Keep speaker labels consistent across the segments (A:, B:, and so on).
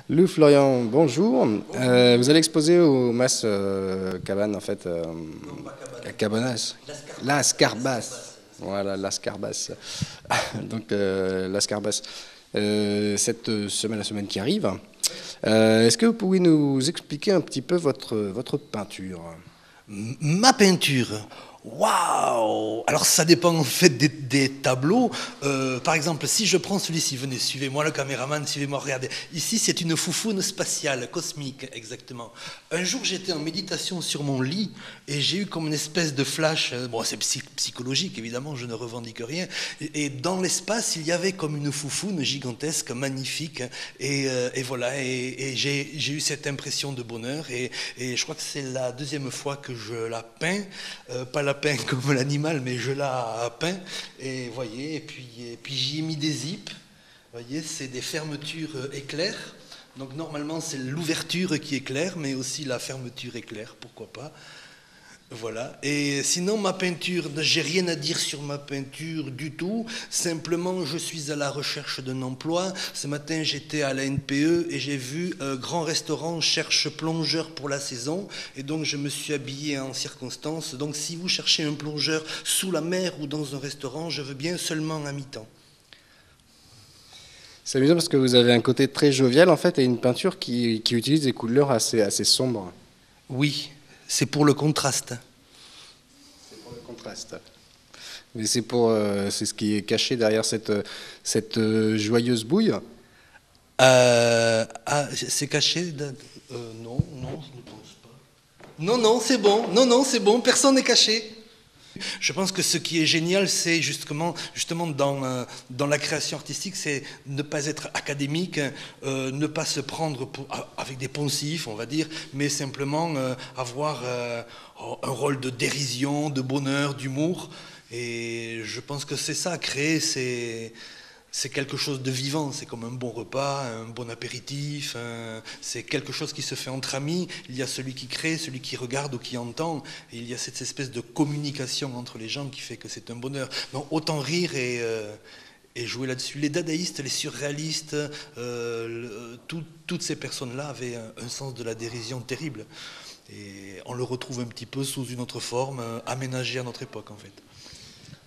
A: Lou Florian, bonjour. Vous allez exposer au Mas Cabane, en fait,
B: Non, pas
A: à
B: cabane.
A: Cabanas. Las
B: L'ascarbasse.
A: Carbas.
B: L'ascarbasse.
A: Voilà, Las Carbas. Donc, Las Carbas. Cette semaine, la semaine qui arrive. Est-ce que vous pouvez nous expliquer un petit peu votre peinture?
B: Ma peinture. Waouh! Alors ça dépend en fait des tableaux. Par exemple, si je prends celui-ci, venez, suivez-moi le caméraman, suivez-moi, regardez. Ici, c'est une foufoune spatiale, cosmique, exactement. Un jour, j'étais en méditation sur mon lit et j'ai eu comme une espèce de flash. Bon, c'est psychologique, évidemment, je ne revendique rien. Et dans l'espace, il y avait comme une foufoune gigantesque, magnifique. Et voilà, et j'ai eu cette impression de bonheur. Et je crois que c'est la deuxième fois que je la peins. Pas la peins comme l'animal, mais je la peins. Et voyez, et puis j'y ai mis des zips. Voyez, c'est des fermetures éclairs. Donc normalement c'est l'ouverture qui éclaire, mais aussi la fermeture éclair, pourquoi pas. Voilà. Et sinon, ma peinture, j'ai rien à dire sur ma peinture du tout. Simplement, je suis à la recherche d'un emploi. Ce matin, j'étais à la NPE et j'ai vu un grand restaurant cherche plongeur pour la saison. Et donc, je me suis habillé en circonstance. Donc, si vous cherchez un plongeur sous la mer ou dans un restaurant, je veux bien seulement à mi-temps.
A: C'est amusant parce que vous avez un côté très jovial, en fait, et une peinture qui utilise des couleurs assez sombres.
B: Oui, c'est pour le contraste.
A: C'est pour le contraste. Mais c'est ce qui est caché derrière cette joyeuse bouille.
B: C'est caché non, non, je ne pense pas. Non, non, c'est bon. Non, non, c'est bon. Personne n'est caché. Je pense que ce qui est génial, c'est justement dans la création artistique, c'est ne pas être académique, ne pas se prendre avec des poncifs, on va dire, mais simplement avoir un rôle de dérision, de bonheur, d'humour. Et je pense que c'est ça, créer, c'est quelque chose de vivant, c'est comme un bon repas, un bon apéritif, c'est quelque chose qui se fait entre amis. Il y a celui qui crée, celui qui regarde ou qui entend, et il y a cette espèce de communication entre les gens qui fait que c'est un bonheur. Donc autant rire et jouer là-dessus. Les dadaïstes, les surréalistes, toutes ces personnes-là avaient un sens de la dérision terrible. Et on le retrouve un petit peu sous une autre forme, aménagée à notre époque en fait.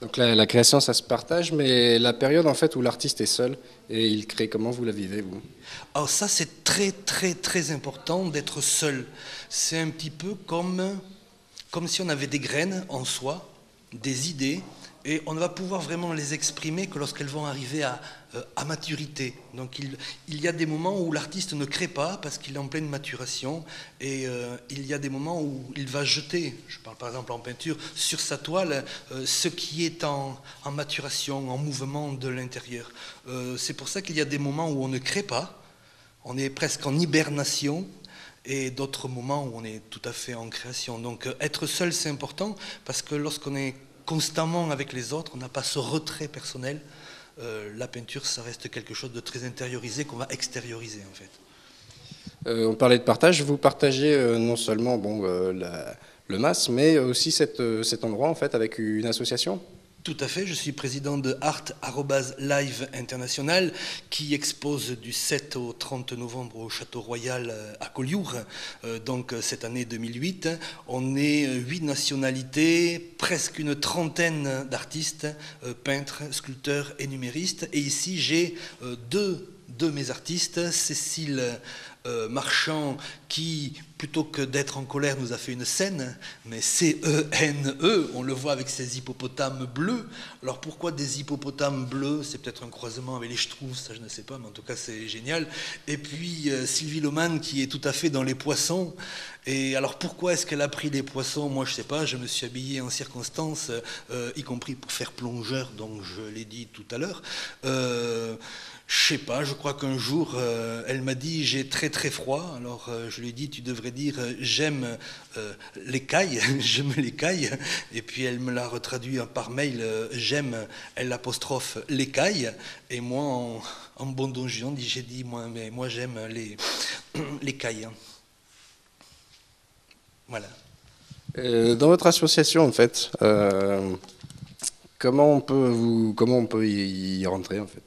A: Donc la création, ça se partage, mais la période en fait où l'artiste est seul et il crée, comment vous la vivez, vous?
B: Alors ça, c'est très très très important d'être seul. C'est un petit peu comme si on avait des graines en soi, des idées, et on ne va pouvoir vraiment les exprimer que lorsqu'elles vont arriver à maturité. Donc il y a des moments où l'artiste ne crée pas parce qu'il est en pleine maturation, et il y a des moments où il va jeter, je parle par exemple en peinture, sur sa toile ce qui est en maturation, en mouvement de l'intérieur. C'est pour ça qu'il y a des moments où on ne crée pas, on est presque en hibernation, et d'autres moments où on est tout à fait en création. Donc être seul, c'est important, parce que lorsqu'on est constamment avec les autres, on n'a pas ce retrait personnel. La peinture, ça reste quelque chose de très intériorisé qu'on va extérioriser en fait.
A: On parlait de partage, vous partagez non seulement le MAS, mais aussi cet endroit en fait avec une association?
B: Tout à fait, je suis président de Art Live International qui expose du 7 au 30 novembre au Château Royal à Collioure, donc cette année 2008. On est 8 nationalités, presque une trentaine d'artistes, peintres, sculpteurs et numéristes. Et ici j'ai deux de mes artistes, Cécile Marchand, qui, plutôt que d'être en colère, nous a fait une scène, mais C-E-N-E, on le voit avec ses hippopotames bleus. Alors pourquoi des hippopotames bleus? C'est peut-être un croisement avec les schtroumpfs, ça je ne sais pas, mais en tout cas c'est génial. Et puis Sylvie Loman, qui est tout à fait dans les poissons. Et alors pourquoi est-ce qu'elle a pris les poissons? Moi je ne sais pas, je me suis habillé en circonstance, y compris pour faire plongeur, donc je l'ai dit tout à l'heure. Je sais pas, je crois qu'un jour, elle m'a dit j'ai très très froid. Alors je lui ai dit tu devrais dire j'aime l'écaille, j'aime l'écaille. Et puis elle me l'a retraduit par mail j'aime l'apostrophe l'écaille. Et moi en bon don Juan, j'ai dit moi j'aime les cailles. Voilà.
A: Dans votre association en fait, comment on peut y rentrer en fait?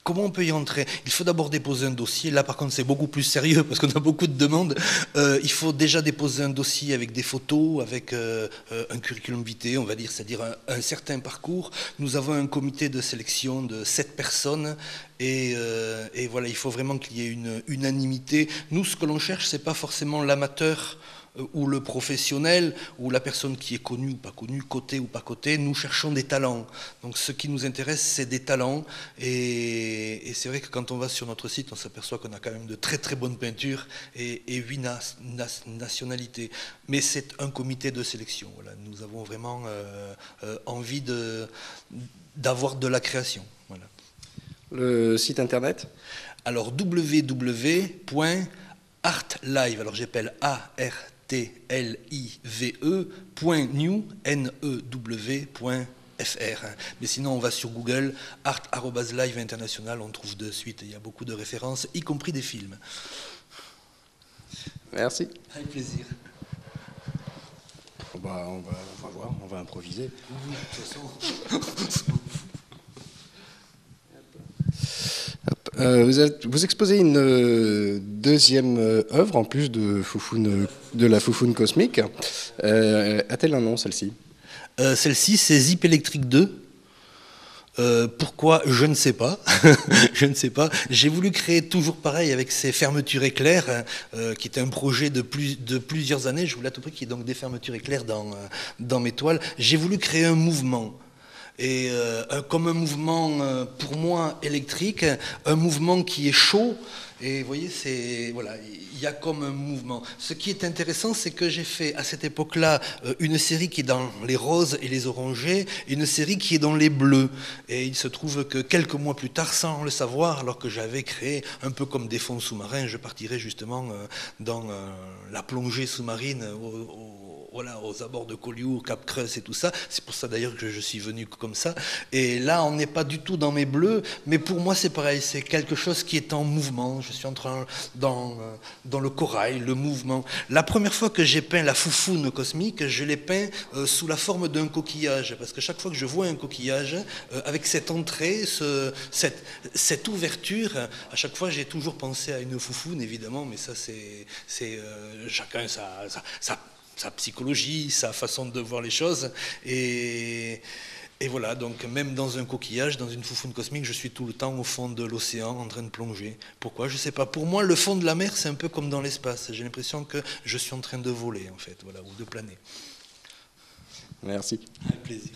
B: comment on peut y entrer? Il faut d'abord déposer un dossier. Là, par contre, c'est beaucoup plus sérieux parce qu'on a beaucoup de demandes. Il faut déjà déposer un dossier avec des photos, avec un curriculum vitae, on va dire, c'est-à-dire un certain parcours. Nous avons un comité de sélection de 7 personnes et voilà, il faut vraiment qu'il y ait une unanimité. Nous, ce que l'on cherche, c'est pas forcément l'amateur ou le professionnel, ou la personne qui est connue ou pas connue, cotée ou pas cotée. Nous cherchons des talents. Donc ce qui nous intéresse, c'est des talents. Et c'est vrai que quand on va sur notre site, on s'aperçoit qu'on a quand même de très très bonnes peintures et 8 nationalités. Mais c'est un comité de sélection. Voilà. Nous avons vraiment envie d'avoir de la création. Voilà.
A: Le site internet?
B: Alors www.artlive, alors j'appelle artlive.new.fr. Mais sinon, on va sur Google, art@live international, on trouve de suite. Il y a beaucoup de références, y compris des films.
A: Merci.
B: Avec plaisir.
A: On va voir, on va improviser.
B: Oui, de toute façon.
A: Vous exposez une deuxième œuvre, en plus de la Foufoune cosmique. A-t-elle un nom, celle-ci?
B: Celle-ci, c'est Zip Electric 2. Pourquoi? Je ne sais pas. Je ne sais pas. J'ai voulu créer toujours pareil avec ces fermetures éclairs, qui était un projet de plusieurs années. Je voulais à tout prix qu'il y ait donc des fermetures éclairs dans mes toiles. J'ai voulu créer un mouvement. Et comme un mouvement, pour moi, électrique, un mouvement qui est chaud. Et vous voyez, voilà, il y a comme un mouvement. Ce qui est intéressant, c'est que j'ai fait à cette époque-là une série qui est dans les roses et les orangés, et une série qui est dans les bleus. Et il se trouve que quelques mois plus tard, sans le savoir, alors que j'avais créé un peu comme des fonds sous-marins, je partirais justement dans la plongée sous-marine voilà, aux abords de Collioure, Cap Creuse et tout ça. C'est pour ça d'ailleurs que je suis venu comme ça. Et là, on n'est pas du tout dans mes bleus, mais pour moi, c'est pareil. C'est quelque chose qui est en mouvement. Je suis en train, dans le corail, le mouvement. La première fois que j'ai peint la Foufoune cosmique, je l'ai peint sous la forme d'un coquillage. Parce que chaque fois que je vois un coquillage, avec cette entrée, cette ouverture, à chaque fois, j'ai toujours pensé à une Foufoune, évidemment, mais ça, c'est chacun sa psychologie, sa façon de voir les choses. Et voilà, donc même dans un coquillage, dans une Foufoune cosmique, je suis tout le temps au fond de l'océan en train de plonger. Pourquoi? Je ne sais pas. Pour moi, le fond de la mer, c'est un peu comme dans l'espace. J'ai l'impression que je suis en train de voler, en fait, voilà, ou de planer.
A: Merci.
B: Avec plaisir.